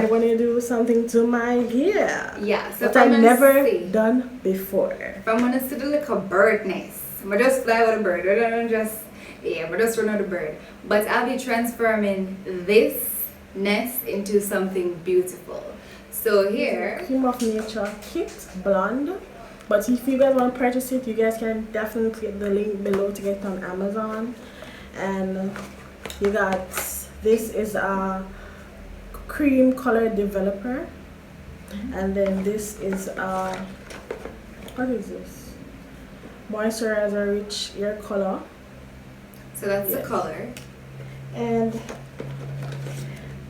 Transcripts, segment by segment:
I want to do something to my hair. Yeah, so but I never done before. If I'm gonna see the little bird nest, I'm just fly with a bird. I don't just I'm just run out the bird. But I'll be transforming this nest into something beautiful. So here, Cream of Nature Kit Blonde. But if you guys want to purchase it, you guys can definitely click the link below to get it on Amazon. And you got, this is a cream color developer. And then this is a, what is this? Moisturizer rich hair color. So that's the color. And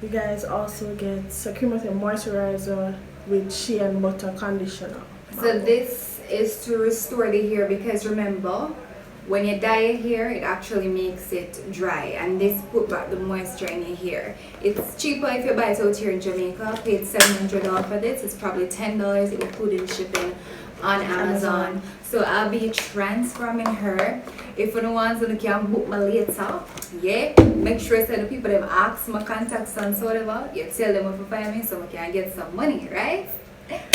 you guys also get a cream of moisturizer with shea and butter conditioner. So this is to restore the hair, because remember, when you dye your hair, it actually makes it dry, and this put back the moisture in your hair. It's cheaper if you buy it out here in Jamaica. I paid $700 for this. It's probably $10 including shipping on Amazon. So I'll be transforming her. If you don't want to, can book me later. Yeah, make sure that the people that ask my contacts and so whatever, you tell them if you find me so I can get some money, right?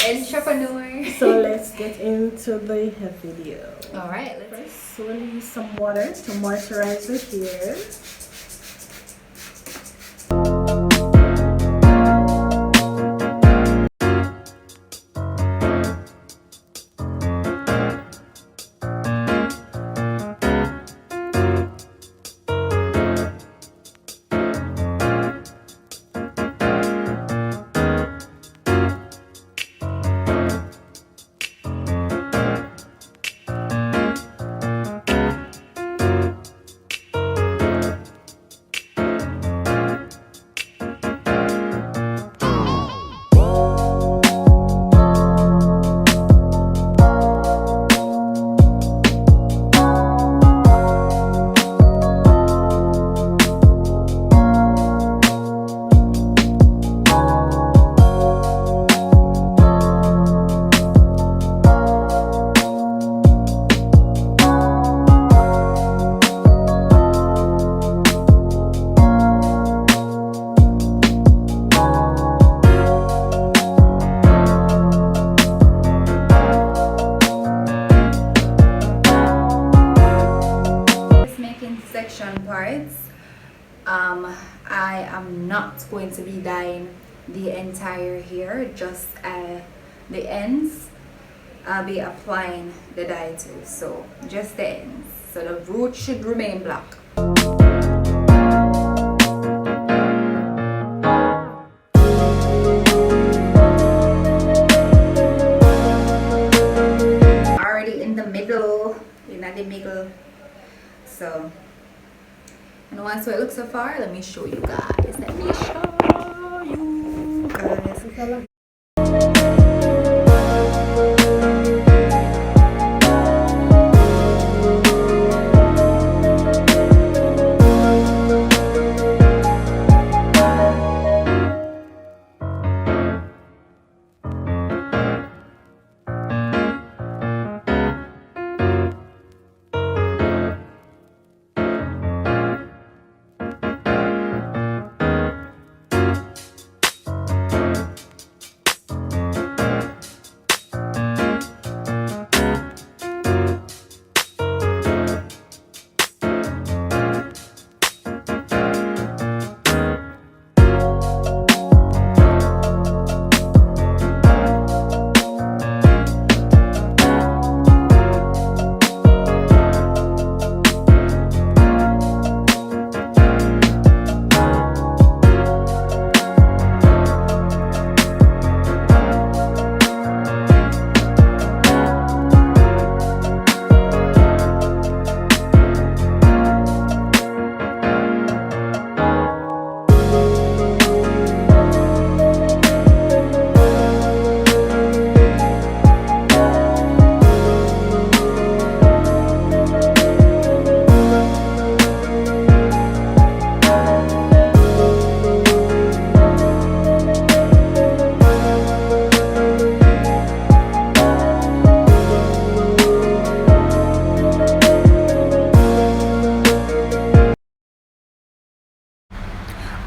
Entrepreneur. So let's get into the video. All right, first we'll use some water to moisturize the hair. I am not going to be dyeing the entire hair, just the ends. I'll be applying the dye to, so just the ends, so the root should remain black. Already in the middle, so. And once it looks so far, let me show you guys.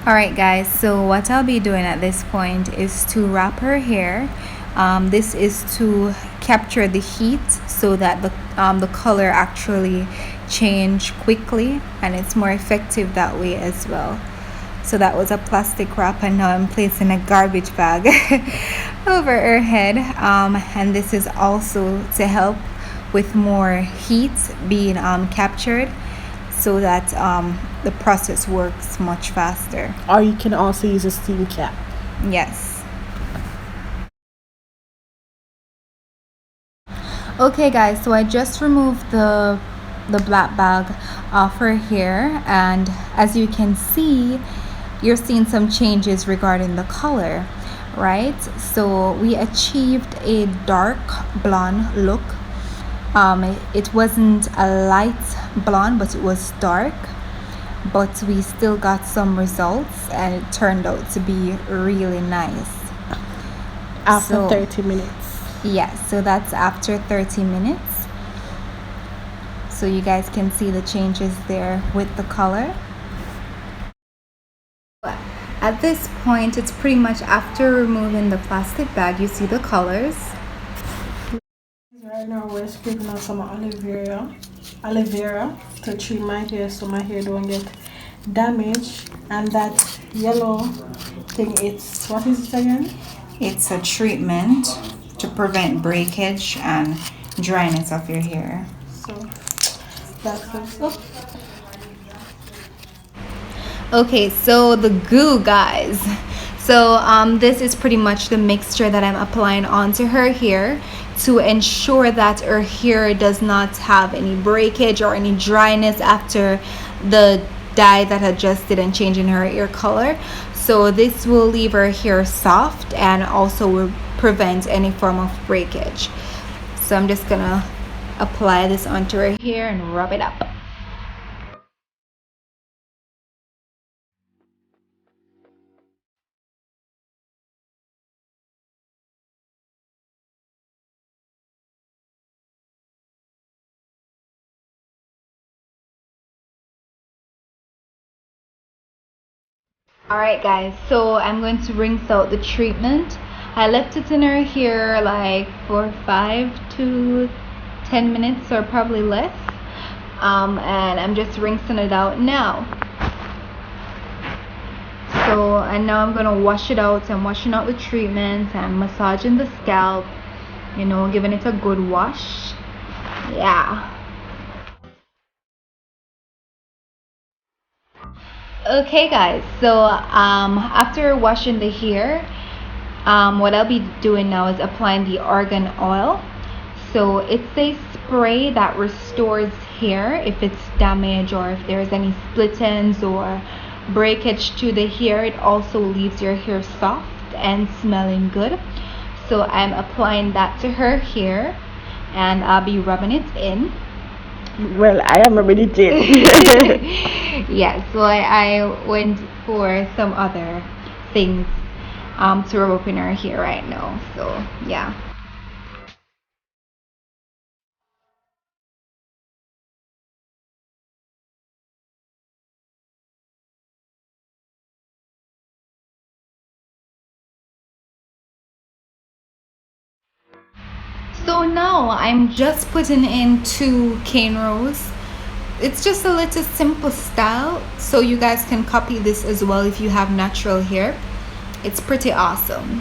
Alright guys, so what I'll be doing at this point is to wrap her hair. This is to capture the heat so that the color actually change quickly, and it's more effective that way as well. So that was a plastic wrap, and now I'm placing a garbage bag over her head, and this is also to help with more heat being captured, so that the process works much faster. Or you can also use a steam cap. Yes. Okay guys, so I just removed the black bag off her hair, and as you can see, you're seeing some changes regarding the color, right? So we achieved a dark blonde look. It wasn't a light blonde, but it was dark, but we still got some results, and it turned out to be really nice. After 30 minutes. Yes, so that's after 30 minutes. So you guys can see the changes there with the color. At this point, it's pretty much after removing the plastic bag, you see the colors. Right now we're scraping out some aloe vera to treat my hair so my hair don't get damaged. And that yellow thing, it's, what is it again? It's a treatment to prevent breakage and dryness of your hair. So that goes up. Okay, so the goo, guys. So this is pretty much the mixture that I'm applying onto her hair to ensure that her hair does not have any breakage or any dryness after the dye that adjusted and changing her hair color. So this will leave her hair soft and also will prevent any form of breakage. So I'm just gonna apply this onto her hair and rub it up. Alright guys, so I'm going to rinse out the treatment. I left it in her hair like for 5 to 10 minutes or probably less, and I'm just rinsing it out now. So, and now I'm going to wash it out. I'm washing out the treatment and massaging the scalp, you know, giving it a good wash. Yeah. Okay guys, so after washing the hair, what I'll be doing now is applying the argan oil. So it's a spray that restores hair if it's damaged or if there's any split ends or breakage to the hair. It also leaves your hair soft and smelling good. So I'm applying that to her hair, and I'll be rubbing it in. Well, I am already did. Yeah, so I went for some other things to rub up in her hair right now. So yeah. So now I'm just putting in 2 cane rows. It's just a little simple style, so you guys can copy this as well if you have natural hair. It's pretty awesome.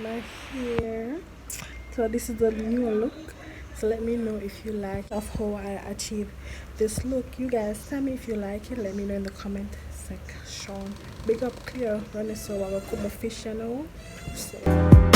My hair, so this is the new look. So let me know if you like of how I achieve this look. You guys tell me if you like it. Let me know in the comment section. Big up clear. Run this over. I'll cook my fish, you know. So